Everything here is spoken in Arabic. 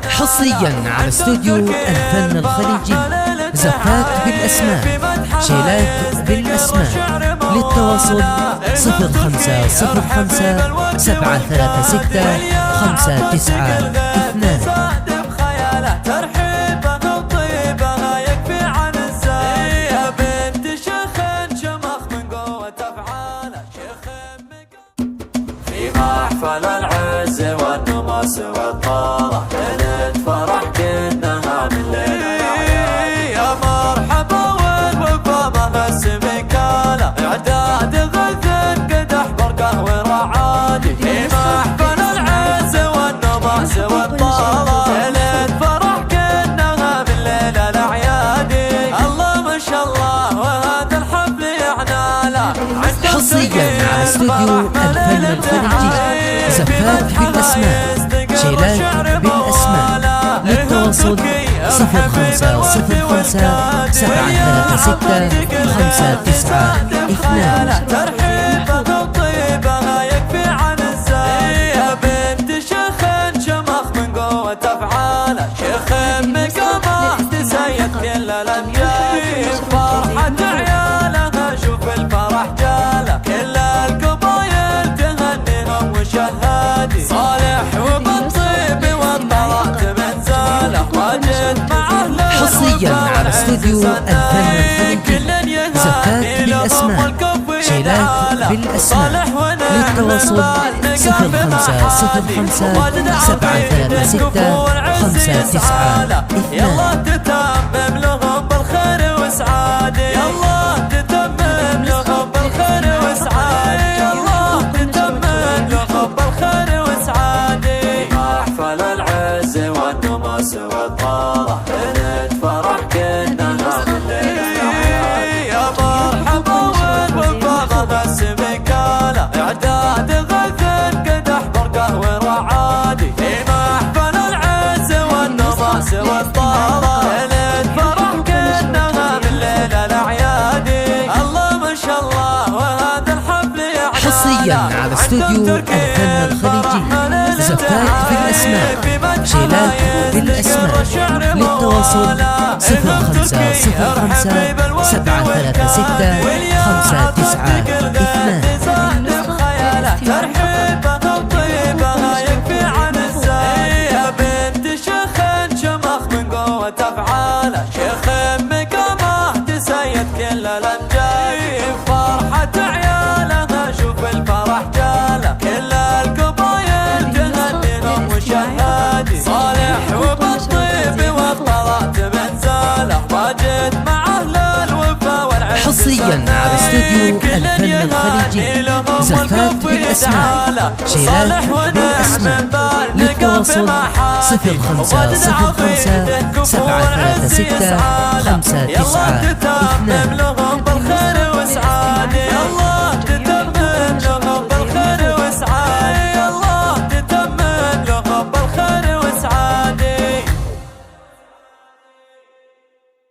حصريا على استوديو الفن الخليجي. زفات بالأسماء، شيلات بالأسماء. للتواصل 0505 736 592. محفل العز والنماس والطارة ليلة فرح كنها من ليلة يا مرحبا والوفا مهس بكالة إعداد غث قدح برقه ورعادي في محفل العز والنماس والطارة ليلة فرح كنها من ليلة الأعيادي. الله ما شاء الله وهذا الحفل يعناله حصريا على استوديو الفن الخليجي. زفات بالأسماء، شيلات بالأسماء. للتواصل 0505 736 592. ترحيبها وطيبها يكفي عن الزاي يا بنت شيخ شمخ من قوة أفعاله. شيخ مقامه تسيد كل الأنجاي فرحة عيالها شوف الفرح جاله. كل القبايل تهنيهم وشهادي صالح وبالطيب والطلعت من زاله واجد مع أهله. حصريا على استوديو الفن الخليجي. زفات بالأسماء، شيلات بالأسماء. للتواصل 0505 736 592. يلا تتمم لهم بالخير وسعادة. يلا تتمم لهم بالخير وسعادة. يلا تتمم لهم بالخير وسعادة. محفل العز والنماس والطارة ليلة فرح كنها من ليلة يا مرحبا والوفا مهس بكالة إعداد غث قدح برقه ورعادي في محفل العز والنماس والطارة ليلة فرح كنها من ليلة الأعيادي. الله ما شاء الله وهذا الحفل يعناله. حصريا على استوديو الفن الخليجي. زفات بالأسماء، شيلات بالأسماء. للتواصل 0505 736 592. ترحيبها وطيبها يكفي عن الزاي يا بنت شيخ شمخ من قوة أفعاله. شيخ مقامه تسيد كل الأنجاي فرحة عيالها شوف الفرح جاله. كل القبايل تهنيهم وشهادي صالح وبالطيب والطلعت من زاله واجد مع أهل الوفا والعز. حصريا على استوديو الفن الخليجي. زفات بالأسماء، شيلات بالأسماء. للتواصل 0505 736 592.